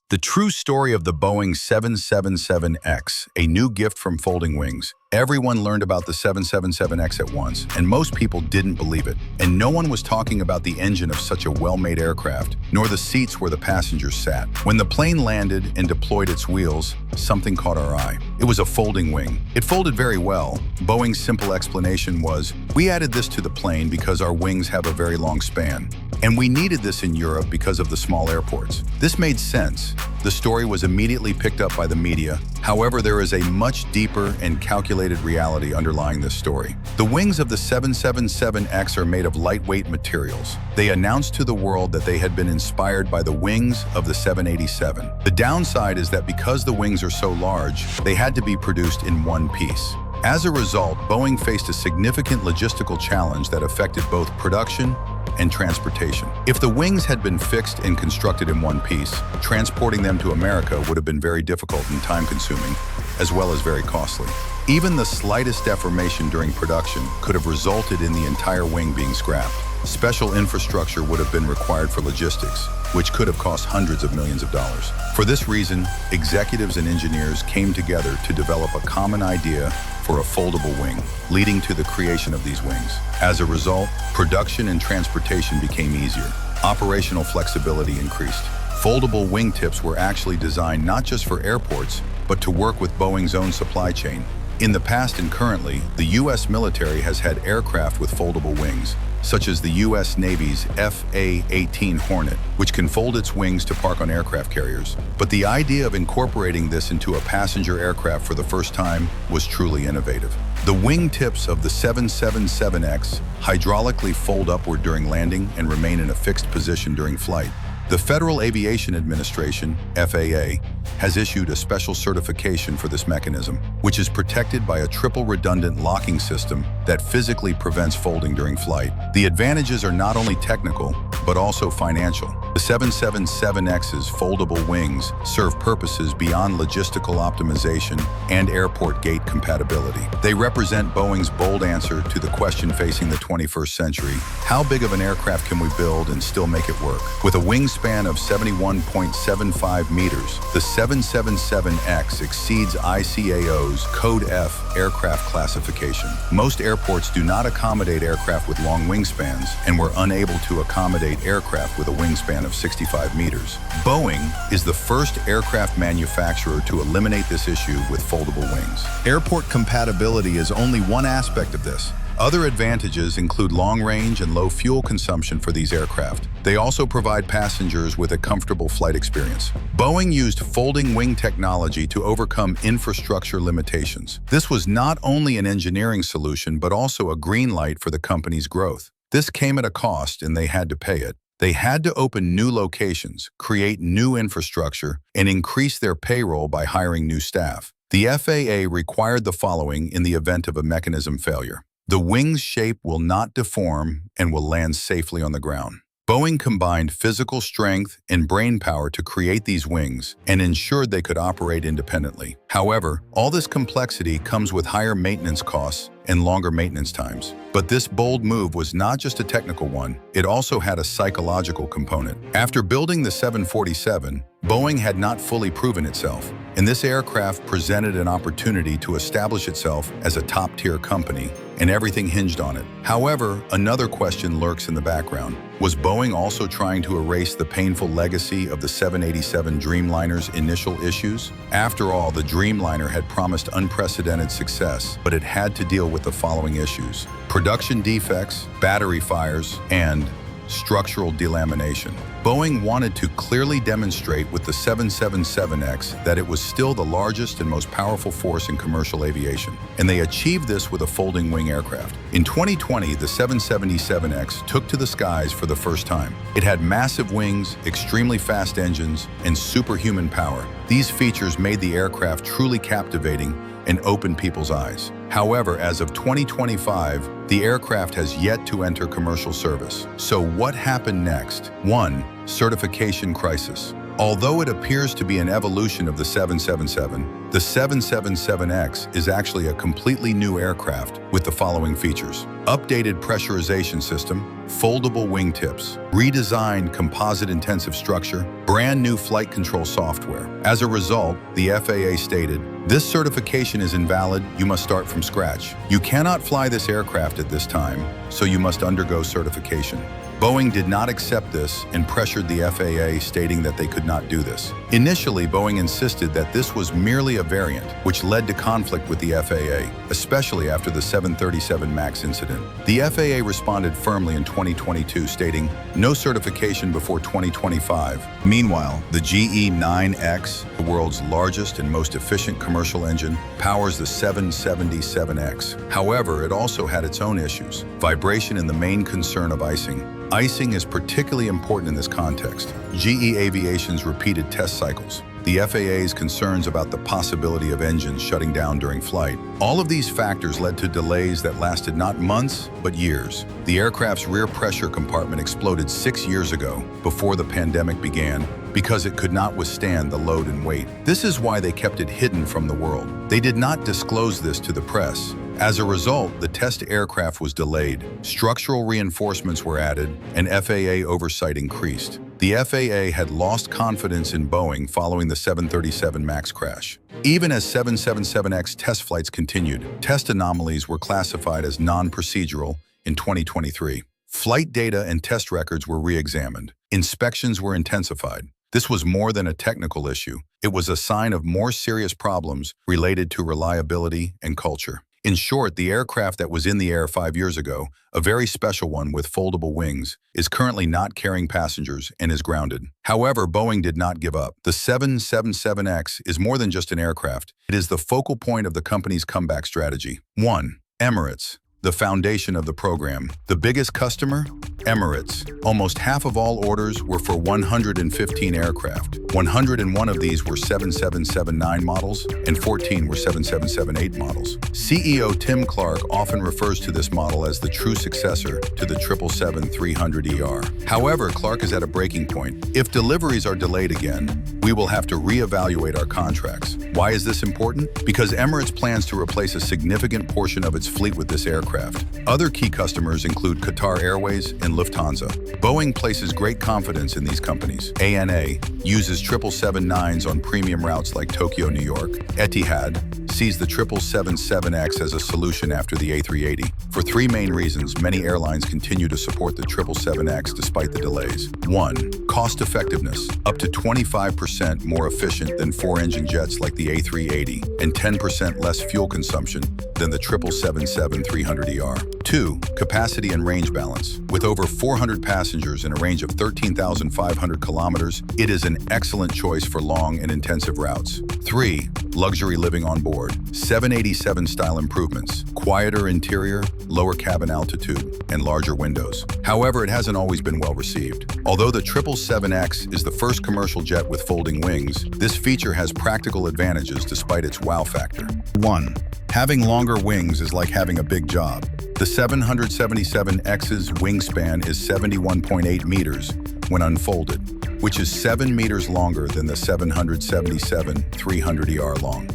The true story of the Boeing 777X, a new gift from folding wings. Everyone learned about the 777X at once, and most people didn't believe it. And no one was talking about the engine of such a well-made aircraft, nor the seats where the passengers sat. When the plane landed and deployed its wheels, something caught our eye. It was a folding wing. It folded very well. Boeing's simple explanation was, "We added this to the plane because our wings have a very long span. And we needed this in Europe because of the small airports." This made sense. The story was immediately picked up by the media. However, there is a much deeper and calculated reality underlying this story. The wings of the 777X are made of lightweight materials. They announced to the world that they had been inspired by the wings of the 787. The downside is that because the wings are so large, they had to be produced in one piece. As a result, Boeing faced a significant logistical challenge that affected both production and transportation. If the wings had been fixed and constructed in one piece, transporting them to America would have been very difficult and time-consuming, as well as very costly. Even the slightest deformation during production could have resulted in the entire wing being scrapped. Special infrastructure would have been required for logistics, which could have cost hundreds of millions of dollars. For this reason, executives and engineers came together to develop a common idea for a foldable wing, leading to the creation of these wings. As a result, production and transportation became easier. Operational flexibility increased. Foldable wingtips were actually designed not just for airports, but to work with Boeing's own supply chain. In the past and currently, the U.S. military has had aircraft with foldable wings, such as the U.S. Navy's FA-18 Hornet, which can fold its wings to park on aircraft carriers. But the idea of incorporating this into a passenger aircraft for the first time was truly innovative. The wingtips of the 777X hydraulically fold upward during landing and remain in a fixed position during flight. The Federal Aviation Administration, FAA, has issued a special certification for this mechanism, which is protected by a triple redundant locking system that physically prevents folding during flight. The advantages are not only technical, but also financial. The 777X's foldable wings serve purposes beyond logistical optimization and airport gate compatibility. They represent Boeing's bold answer to the question facing the 21st century: how big of an aircraft can we build and still make it work? With a wingspan of 71.75 meters, the 777X exceeds ICAO's Code F aircraft classification. Most airports do not accommodate aircraft with long wingspans and were unable to accommodate aircraft with a wingspan of 65 meters. Boeing is the first aircraft manufacturer to eliminate this issue with foldable wings. Airport compatibility is only one aspect of this. Other advantages include long range and low fuel consumption for these aircraft. They also provide passengers with a comfortable flight experience. Boeing used folding wing technology to overcome infrastructure limitations. This was not only an engineering solution, but also a green light for the company's growth. This came at a cost, and they had to pay it. They had to open new locations, create new infrastructure, and increase their payroll by hiring new staff. The FAA required the following in the event of a mechanism failure. The wing's shape will not deform and will land safely on the ground. Boeing combined physical strength and brainpower to create these wings and ensured they could operate independently. However, all this complexity comes with higher maintenance costs and longer maintenance times. But this bold move was not just a technical one, it also had a psychological component. After building the 747, Boeing had not fully proven itself, and this aircraft presented an opportunity to establish itself as a top-tier company, and everything hinged on it. However, another question lurks in the background. Was Boeing also trying to erase the painful legacy of the 787 Dreamliner's initial issues? After all, the Dreamliner had promised unprecedented success, but it had to deal with the following issues: production defects, battery fires, and structural delamination. Boeing wanted to clearly demonstrate with the 777X that it was still the largest and most powerful force in commercial aviation, and they achieved this with a folding wing aircraft. In 2020, the 777X took to the skies for the first time. It had massive wings, extremely fast engines, and superhuman power. These features made the aircraft truly captivating and opened people's eyes. However, as of 2025, the aircraft has yet to enter commercial service. So what happened next? 1. Certification crisis. Although it appears to be an evolution of the 777, the 777X is actually a completely new aircraft with the following features: updated pressurization system, foldable wingtips, redesigned composite-intensive structure, brand new flight control software. As a result, the FAA stated, "This certification is invalid, you must start from scratch. You cannot fly this aircraft at this time, so you must undergo certification." Boeing did not accept this and pressured the FAA, stating that they could not do this. Initially, Boeing insisted that this was merely a variant, which led to conflict with the FAA, especially after the 737 MAX incident. The FAA responded firmly in 2022, stating, "No certification before 2025. Meanwhile, the GE9X, the world's largest and most efficient commercial engine, powers the 777X. However, it also had its own issues: vibration and the main concern of icing. Icing is particularly important in this context. GE Aviation's repeated test cycles, the FAA's concerns about the possibility of engines shutting down during flight. All of these factors led to delays that lasted not months, but years. The aircraft's rear pressure compartment exploded 6 years ago, before the pandemic began, because it could not withstand the load and weight. This is why they kept it hidden from the world. They did not disclose this to the press. As a result, the test aircraft was delayed, structural reinforcements were added, and FAA oversight increased. The FAA had lost confidence in Boeing following the 737 MAX crash. Even as 777X test flights continued, test anomalies were classified as non-procedural in 2023. Flight data and test records were re-examined. Inspections were intensified. This was more than a technical issue. It was a sign of more serious problems related to reliability and culture. In short, the aircraft that was in the air 5 years ago, a very special one with foldable wings, is currently not carrying passengers and is grounded. However, Boeing did not give up. The 777X is more than just an aircraft. It is the focal point of the company's comeback strategy. 1. Emirates, the foundation of the program. The biggest customer? Emirates. Almost half of all orders were for 115 aircraft. 101 of these were 7779 models, and 14 were 7778 models. CEO Tim Clark often refers to this model as the true successor to the 777-300ER. However, Clark is at a breaking point. If deliveries are delayed again, we will have to reevaluate our contracts. Why is this important? Because Emirates plans to replace a significant portion of its fleet with this aircraft. Other key customers include Qatar Airways and Lufthansa. Boeing places great confidence in these companies. ANA uses 777-9s on premium routes like Tokyo, New York. Etihad sees the 777X as a solution after the A380. For 3 main reasons, many airlines continue to support the 777X despite the delays. 1. Cost effectiveness, up to 25% more efficient than 4-engine jets like the A380, and 10% less fuel consumption than the 777-300ER. 2. Capacity and range balance. With over 400 passengers and a range of 13,500 kilometers, it is an excellent choice for long and intensive routes. 3. Luxury living on board. 787-style improvements, quieter interior, lower cabin altitude, and larger windows. However, it hasn't always been well received. Although the 777X is the first commercial jet with folding wings, this feature has practical advantages despite its wow factor. 1. Having longer wings is like having a big job. The 777X's wingspan is 71.8 meters when unfolded, which is 7 meters longer than the 777-300ER long.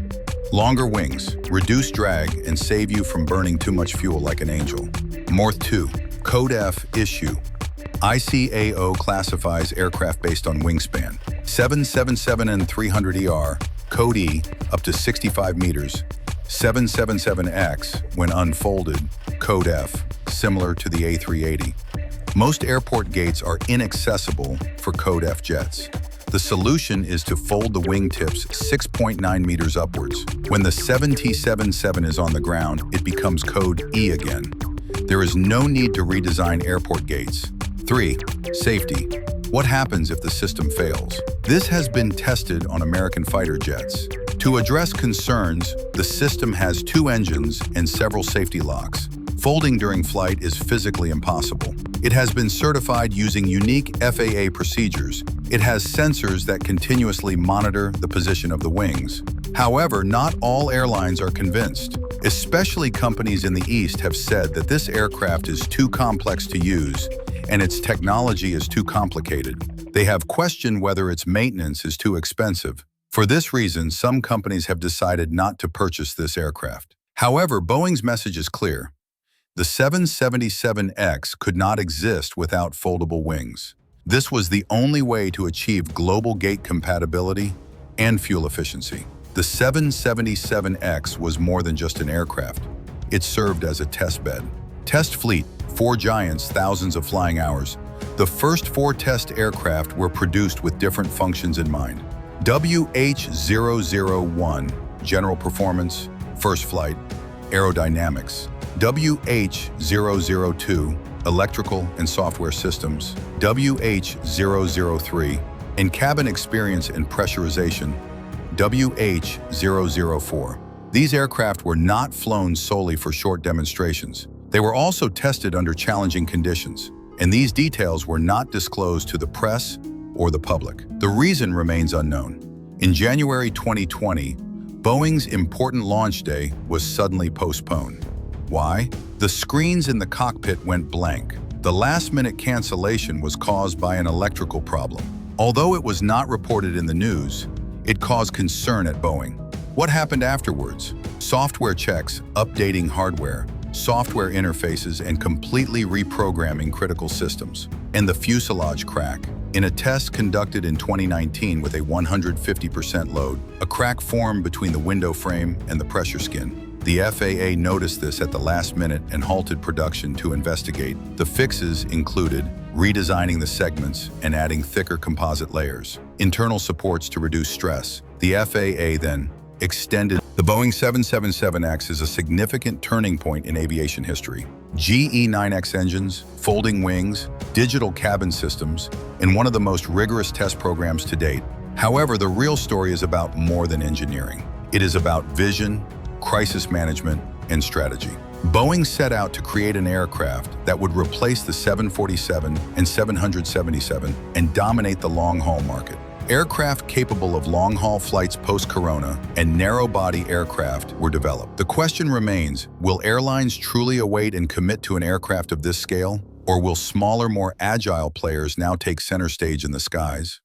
Longer wings, reduce drag, and save you from burning too much fuel like an angel. Morth 2. Code F issue. ICAO classifies aircraft based on wingspan. 777 and 300ER, Code E, up to 65 meters. 777X, when unfolded, Code F, similar to the A380. Most airport gates are inaccessible for Code F jets. The solution is to fold the wingtips 6.9 meters upwards. When the 777 is on the ground, it becomes Code E again. There is no need to redesign airport gates. 3. Safety. What happens if the system fails? This has been tested on American fighter jets. To address concerns, the system has 2 engines and several safety locks. Folding during flight is physically impossible. It has been certified using unique FAA procedures. It has sensors that continuously monitor the position of the wings. However, not all airlines are convinced. Especially companies in the East have said that this aircraft is too complex to use and its technology is too complicated. They have questioned whether its maintenance is too expensive. For this reason, some companies have decided not to purchase this aircraft. However, Boeing's message is clear. The 777X could not exist without foldable wings. This was the only way to achieve global gate compatibility and fuel efficiency. The 777X was more than just an aircraft. It served as a test bed. Test fleet, 4 giants, thousands of flying hours. The first 4 test aircraft were produced with different functions in mind. WH-001, general performance, first flight, aerodynamics. WH-002, electrical and software systems. WH-003, and cabin experience and pressurization. WH-004. These aircraft were not flown solely for short demonstrations. They were also tested under challenging conditions, and these details were not disclosed to the press or the public. The reason remains unknown. In January 2020, Boeing's important launch day was suddenly postponed. Why? The screens in the cockpit went blank. The last-minute cancellation was caused by an electrical problem. Although it was not reported in the news, it caused concern at Boeing. What happened afterwards? Software checks, updating hardware, software interfaces, and completely reprogramming critical systems. And the fuselage crack. In a test conducted in 2019 with a 150% load, a crack formed between the window frame and the pressure skin. The FAA noticed this at the last minute and halted production to investigate. The fixes included redesigning the segments and adding thicker composite layers, internal supports to reduce stress. The FAA then extended. The Boeing 777X is a significant turning point in aviation history. GE9X engines, folding wings, digital cabin systems, and one of the most rigorous test programs to date. However, the real story is about more than engineering. It is about vision, crisis management, and strategy. Boeing set out to create an aircraft that would replace the 747 and 777 and dominate the long-haul market. Aircraft capable of long-haul flights post-corona and narrow-body aircraft were developed. The question remains, will airlines truly await and commit to an aircraft of this scale? Or will smaller, more agile players now take center stage in the skies?